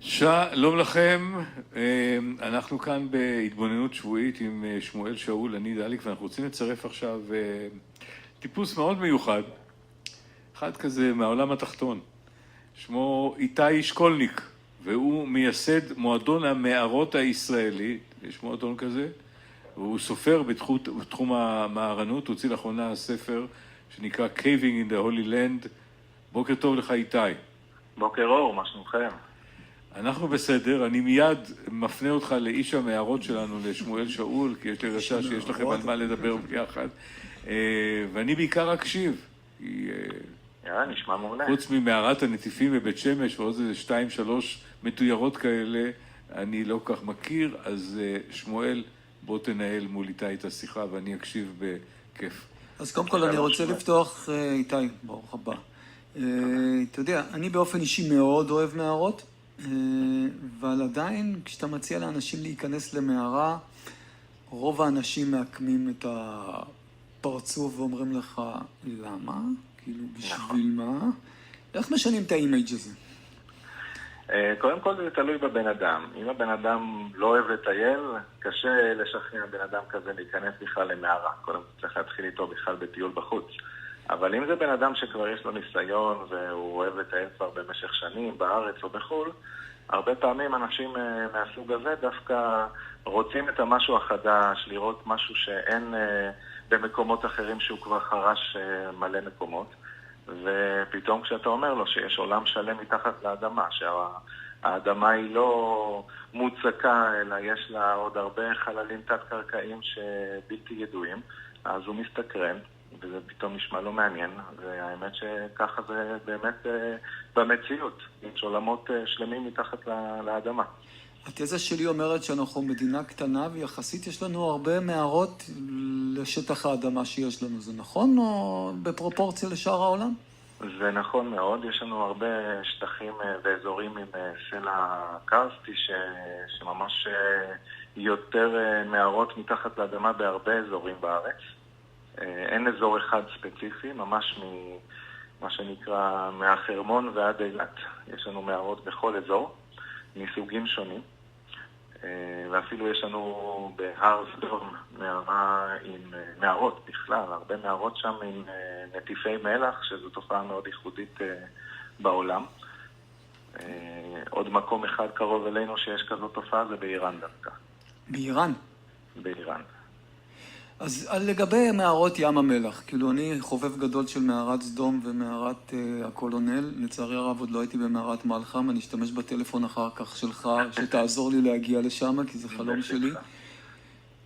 שלום לכם, אנחנו כאן בהתבוננות שבועית עם שמואל שאול, אני דליק, ואנחנו רוצים לצרף עכשיו טיפוס מאוד מיוחד, אחד כזה מהעולם התחתון, שמו איתי שקולניק, והוא מייסד מועדון המערות הישראלי, יש מועדון כזה, והוא סופר בתחום המערנות, הוא הוציא לאחרונה ספר שנקרא Caving in the Holy Land. בוקר טוב לך איתי. בוקר אור, מה שלומכם? אנחנו בסדר, אני מיד מפנה אותך לאיש המערות שלנו, לשמואל שאול, כי יש לי רשע שיש לכם על מה לדבר ביחד. ואני בעיקר אקשיב. נשמע מעולה. חוץ ממערת הנטיפים בבית שמש ועוד איזה 2-3 מתוירות כאלה, אני לא כך מכיר, אז שמואל, בוא תנהל מול איתי את השיחה ואני אקשיב בכיף. אז קודם כל אני רוצה לפתוח, איתי, ברוך הבא. אתה יודע, אני באופן אישי מאוד אוהב מערות, אבל עדיין כשאתה מציע לאנשים להיכנס למערה, רוב האנשים מעקמים את הפרצוף ואומרים לך, למה? כאילו, בשביל מה? איך משנים את האימייג' הזה? קודם כל זה תלוי בבן אדם. אם הבן אדם לא אוהב לטייל, קשה לשכנע בן אדם כזה להיכנס בכלל למערה. קודם כל צריך להתחיל איתו בכלל בטיול בחוץ. אבל אם זה בן אדם שכבר יש לו ניסיון והוא אוהב לטייל כבר במשך שנים בארץ או בחו"ל, הרבה פעמים אנשים מהסוג הזה דווקא רוצים את המשהו החדש, לראות משהו שאין במקומות אחרים שהוא כבר חרש מלא מקומות. ופתאום כשאתה אומר לו שיש עולם שלם מתחת לאדמה, שהאדמה היא לא מוצקה, אלא יש לה עוד הרבה חללים תת-קרקעיים שבלתי ידועים, אז הוא מסתקרן, וזה פתאום נשמע לא מעניין, והאמת שככה זה באמת במציאות, יש עולמות שלמים מתחת לאדמה. התזה שלי אומרת שאנחנו מדינה קטנה ויחסית יש לנו הרבה מערות לשטח האדמה שיש לנו. זה נכון או בפרופורציה לשאר העולם? זה נכון מאוד. יש לנו הרבה שטחים ואזורים עם סלע קרסטי שממש יותר מערות מתחת לאדמה בהרבה אזורים בארץ. אין אזור אחד ספציפי, ממש מה שנקרא מהחרמון ועד אילת. יש לנו מערות בכל אזור. מסוגים שונים, ואפילו יש לנו בהר סדום מערות בכלל, הרבה מערות שם עם נטיפי מלח, שזו תופעה מאוד ייחודית בעולם. עוד מקום אחד קרוב אלינו שיש כזו תופעה זה באיראן דווקא. באיראן? באיראן. אז לגבי מערות ים המלח, כאילו אני חובב גדול של מערת סדום ומערת הקולונל, לצערי הרב עוד לא הייתי במערת מלחם, אני אשתמש בטלפון אחר כך שלך, שתעזור לי להגיע לשם, כי זה חלום שלי.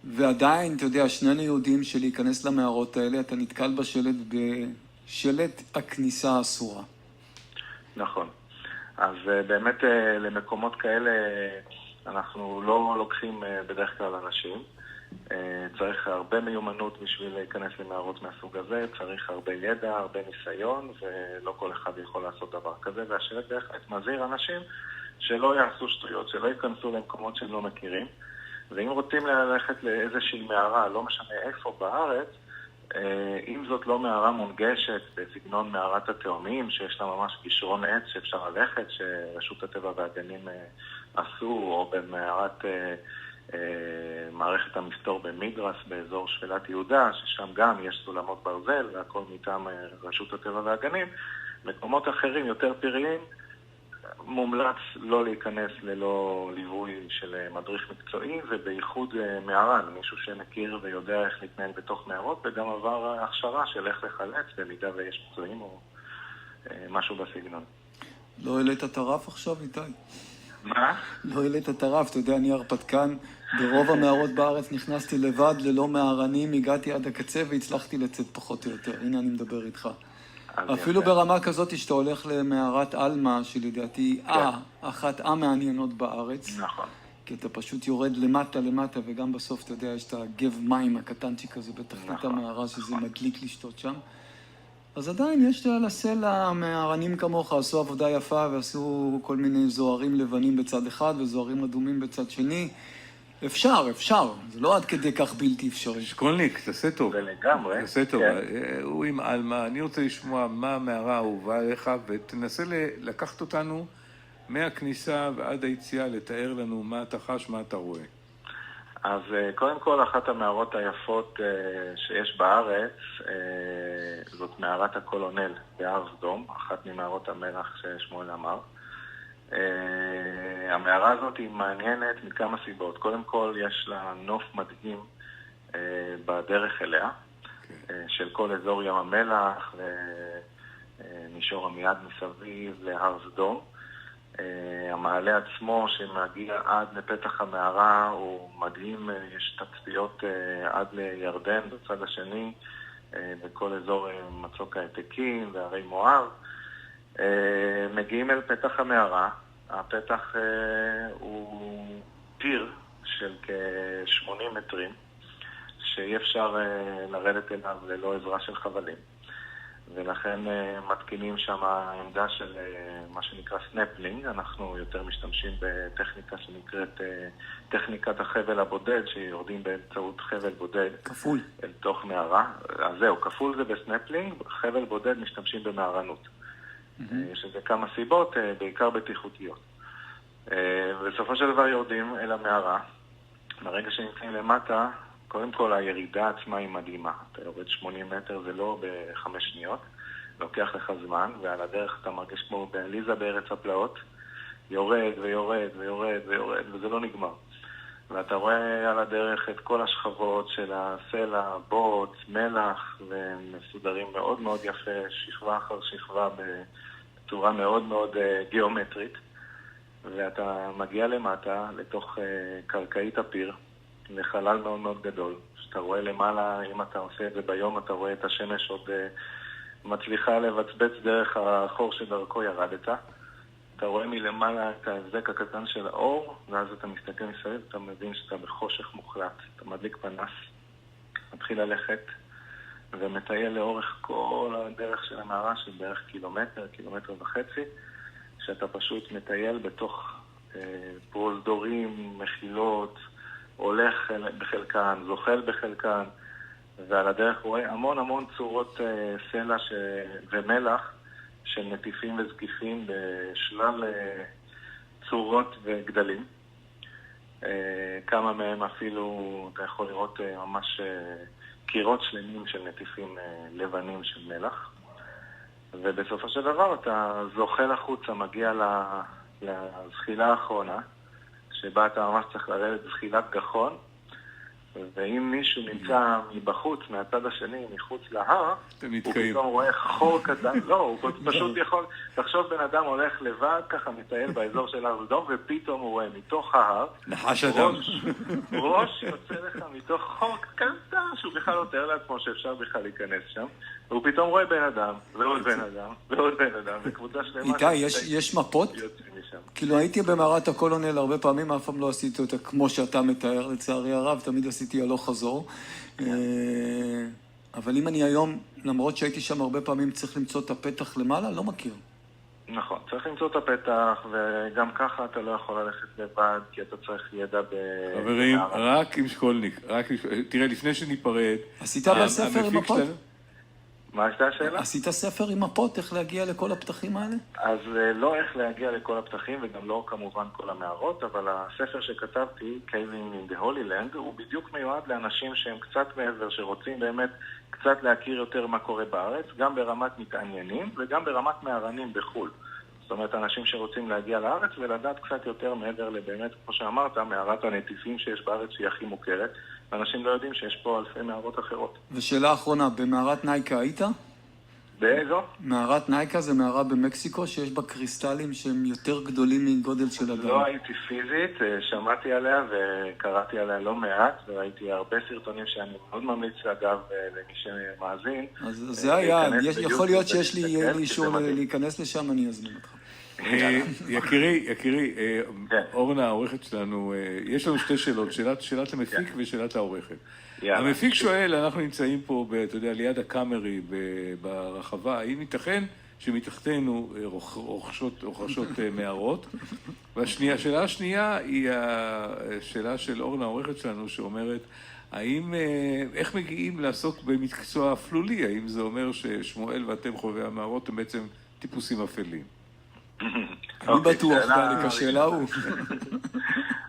ועדיין, אתה יודע, שנינו יהודים שלהיכנס למערות האלה, אתה נתקל בשלט הכניסה האסורה. נכון. אז באמת למקומות כאלה אנחנו לא לוקחים בדרך כלל אנשים. צריך הרבה מיומנות בשביל להיכנס למערות מהסוג הזה, צריך הרבה ידע, הרבה ניסיון, ולא כל אחד יכול לעשות דבר כזה, והשלט בהחלט מזהיר אנשים שלא יעשו שטויות, שלא ייכנסו למקומות שהם לא מכירים, ואם רוצים ללכת לאיזושהי מערה, לא משנה איפה בארץ, אם זאת לא מערה מונגשת בסגנון מערת התאומים, שיש לה ממש גישרון עץ שאפשר ללכת, שרשות הטבע והגנים עשו, או במערת מערכת המסתור במדרס באזור שפלת יהודה, ששם גם יש סולמות ברזל והכל מטעם רשות הטבע והגנים. מקומות אחרים יותר פיריים מומלץ לא להיכנס ללא ליווי של מדריך מקצועי, ובייחוד מערן, מישהו שמכיר ויודע איך להתנהל בתוך מערות, וגם עבר הכשרה של איך לחלץ במידה ויש פצועים או משהו בסגנון. לא העלית את הרף עכשיו, איתי? מה? לא העלית את הרף, אתה יודע, אני הרפתקן, ברוב המערות בארץ נכנסתי לבד, ללא מערנים, הגעתי עד הקצה והצלחתי לצאת פחות או יותר. הנה אני מדבר איתך. אפילו ברמה כזאת שאתה הולך למערת אלמה, שלדעתי אחת המעניינות בארץ. נכון. כי אתה פשוט יורד למטה, וגם בסוף, אתה יודע, יש את הגב מים הקטנצ'יק הזה בתחתית המערה, שזה מדליק לשתות שם. אז עדיין יש לסלע מערנים כמוך, עשו עבודה יפה ועשו כל מיני זוהרים לבנים בצד אחד וזוהרים אדומים בצד שני. אפשר, זה לא עד כדי כך בלתי אפשרי. שקולניק, תעשה טוב. זה לגמרי. תעשה טוב. הוא עם אלמה, אני רוצה לשמוע מה המערה האהובה עליך, ותנסה לקחת אותנו מהכניסה ועד היציאה, לתאר לנו מה אתה חש, מה אתה רואה. אז קודם כל, אחת המערות היפות שיש בארץ, זאת מערת הקולונל בהר סדום, אחת ממערות המלח ששמואל אמר. המערה הזאת היא מעניינת מכמה סיבות. קודם כל, יש לה נוף מדהים בדרך אליה, של כל אזור ים המלח ומישור עמיעד מסביב להר סדום. המעלה עצמו שמגיע עד לפתח המערה הוא מדהים, יש תצפיות עד לירדן בצד השני, בכל אזור מצוק העתקים והרי מואב. מגיעים אל פתח המערה, הפתח הוא פיר של כ-80 מטרים, שאי אפשר לרדת אליו ללא עזרה של חבלים. ולכן מתקינים שם עמדה של מה שנקרא סנפלינג. אנחנו יותר משתמשים בטכניקה שנקראת טכניקת החבל הבודד, שיורדים באמצעות חבל בודד כפול אל תוך מערה. אז זהו, כפול זה בסנפלינג, חבל בודד משתמשים במערנות. יש לזה כמה סיבות, בעיקר בטיחותיות. ובסופו של דבר יורדים אל המערה. ברגע שנמצאים למטה, קודם כל, הירידה עצמה היא מדהימה. אתה יורד 80 מטר, זה לא ב5 שניות. לוקח לך זמן, ועל הדרך אתה מרגיש כמו באליזה בארץ הפלאות. יורד ויורד ויורד ויורד, וזה לא נגמר. ואתה רואה על הדרך את כל השכבות של הסלע, בוץ, מלח, ומסודרים מאוד מאוד יפה, שכבה אחר שכבה בצורה מאוד מאוד גיאומטרית. ואתה מגיע למטה, לתוך קרקעית הפיר, לחלל מאוד מאוד גדול, שאתה רואה למעלה, אם אתה עושה את זה ביום, אתה רואה את השמש עוד מצליחה לבצבץ דרך החור שדרכו ירדת. אתה רואה מלמעלה את ההבזק הקטן של האור, ואז אתה מסתכל מסביב, אתה מבין שאתה בחושך מוחלט. אתה מדליק פנס, מתחיל ללכת, ומטייל לאורך כל הדרך של המערה, של בערך קילומטר, קילומטר וחצי, שאתה פשוט מטייל בתוך פרוזדורים, מחילות, הולך בחלקן, זוחל בחלקן, ועל הדרך רואה המון המון צורות סלע ומלח של נטיפים וזקיפים בשלל צורות וגדלים. כמה מהם אפילו אתה יכול לראות ממש קירות שלמים של נטיפים לבנים של מלח. ובסופו של דבר אתה זוחל החוצה, מגיע לזחילה האחרונה, שבה אתה ממש צריך לרדת זחילת גחון, ואם מישהו נמצא מבחוץ, מהצד השני, מחוץ להר, הוא פתאום רואה חור קטן, לא, הוא פשוט יכול, תחשוב בן אדם הולך לבד, ככה מטייל באזור של הר סדום, ופתאום הוא רואה מתוך ההר, נחש אדם. ראש יוצא לך מתוך חור קטן, שהוא בכלל לא תאר לעצמו שאפשר בכלל להיכנס שם, והוא פתאום רואה בן אדם, ועוד בן אדם, ועוד בן אדם, וקבוצה שלמה. איתי, יש מפות? כאילו הייתי במערת הקולונל הרבה פעמים, אף פעם לא עשיתי אותה כמו שאתה מתאר, לצערי הרב, תמיד עשיתי הלוך חזור. אבל אם אני היום, למרות שהייתי שם הרבה פעמים, צריך למצוא את הפתח למעלה, לא מכיר. נכון, צריך למצוא את הפתח, וגם ככה אתה לא יכול ללכת לבד, כי אתה צריך ידע חברים, רק עם שקולניק, תראה, לפני שניפרד... עשית בספר עם מפות? מה הייתה השאלה? עשית ספר עם מפות, איך להגיע לכל הפתחים האלה? אז לא איך להגיע לכל הפתחים, וגם לא כמובן כל המערות, אבל הספר שכתבתי, Caving in the Holy Land, הוא בדיוק מיועד לאנשים שהם קצת מעבר, שרוצים באמת קצת להכיר יותר מה קורה בארץ, גם ברמת מתעניינים וגם ברמת מערנים בחול. זאת אומרת, אנשים שרוצים להגיע לארץ ולדעת קצת יותר מעבר לבאמת, כמו שאמרת, מערת הנטיפים שיש בארץ שהיא הכי מוכרת, ואנשים לא יודעים שיש פה אלפי מערות אחרות. ושאלה אחרונה, במערת נייקה היית? באיזו? מערת נייקה זה מערה במקסיקו שיש בה קריסטלים שהם יותר גדולים מגודל של אדם. לא הייתי פיזית, שמעתי עליה וקראתי עליה לא מעט, וראיתי הרבה סרטונים שאני מאוד ממליץ אגב למי שמאזין. אז זה היעד, יכול להיות שיש לי אישור להיכנס לשם, אני אזמין אותך. יקירי, אורנה, העורכת שלנו, יש לנו שתי שאלות, שאלת המפיק ושאלת העורכת. המפיק שואל, אנחנו נמצאים פה, אתה יודע, ליד הקאמרי ברחבה, האם ייתכן שמתחתנו רוכשות מערות? והשאלה השנייה היא השאלה של אורנה, העורכת שלנו, שאומרת, איך מגיעים לעסוק במקצוע אפלולי? האם זה אומר ששמואל ואתם חובבי המערות הם בעצם טיפוסים אפלים? אני בטוח, דליק, השאלה הוא.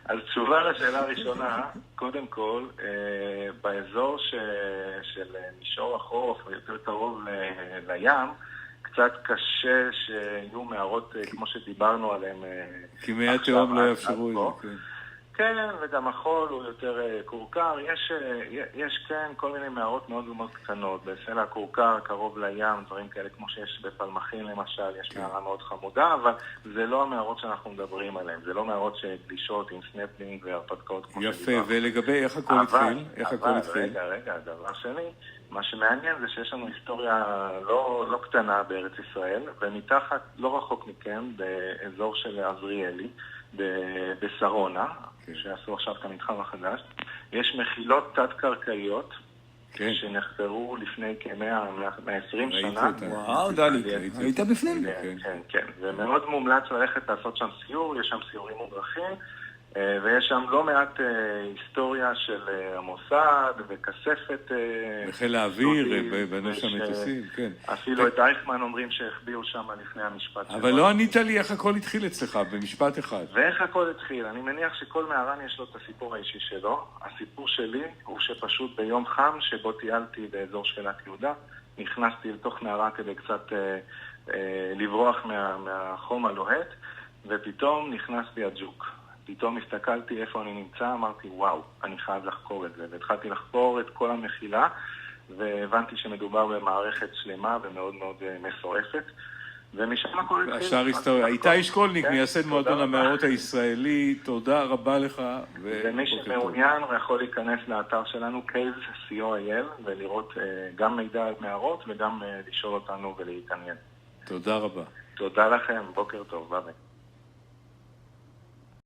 אז תשובה לשאלה הראשונה, קודם כל, באזור של מישור החוף, יותר קרוב לים, קצת קשה שיהיו מערות, כמו שדיברנו עליהם. כי מי התהום לא יאפשרו את זה, כן. כן, וגם החול הוא יותר קורקר. יש כן כל מיני מערות מאוד מאוד קטנות. בסלע הקורקר, קרוב לים, דברים כאלה כמו שיש בפלמחים למשל, יש מערה מאוד חמודה, אבל זה לא המערות שאנחנו מדברים עליהן. זה לא מערות שגלישות עם סנפלינג והרפתקאות כמו שדיברנו. יפה, ולגבי איך הכל התחיל? רגע, דבר שני, מה שמעניין זה שיש לנו היסטוריה לא קטנה בארץ ישראל, ומתחת, לא רחוק מכם, באזור של עזריאלי, בשרונה, שעשו עכשיו את המתחם החדש, יש מחילות תת-קרקעיות שנחפרו לפני כ-120 שנה. וואו, דליק, היית בפנים? כן, כן. ומאוד מומלץ ללכת לעשות שם סיור, יש שם סיורים מודרכים, ויש שם לא מעט היסטוריה של המוסד וכספת. בחיל האוויר, בנו שם מטוסים, כן. אפילו את אייכמן אומרים שהחביאו שם לפני המשפט. אבל לא ענית לי איך הכל התחיל אצלך, במשפט אחד. ואיך הכל התחיל? אני מניח שכל מהר"ן יש לו את הסיפור האישי שלו. הסיפור שלי הוא שפשוט ביום חם שבו טיילתי באזור שפלת יהודה, נכנסתי לתוך מהר"ן כדי קצת לברוח מהחום הלוהט, ופתאום נכנס לי הג'וק. פתאום הסתכלתי איפה אני נמצא, אמרתי, וואו, אני חייב לחקור את זה. והתחלתי לחקור את כל המחילה, והבנתי שמדובר במערכת שלמה ומאוד מאוד מסועפת. ומשם הכל התחיל. השאר היסטוריה. איתי שקולניק, מייסד מועדון המערות הישראלי, תודה רבה לך. ומי שמעוניין יכול להיכנס לאתר שלנו, caves.co.il, ולראות גם מידע על מערות וגם לשאול אותנו ולהתעניין. תודה רבה. תודה לכם, בוקר טוב, ביי.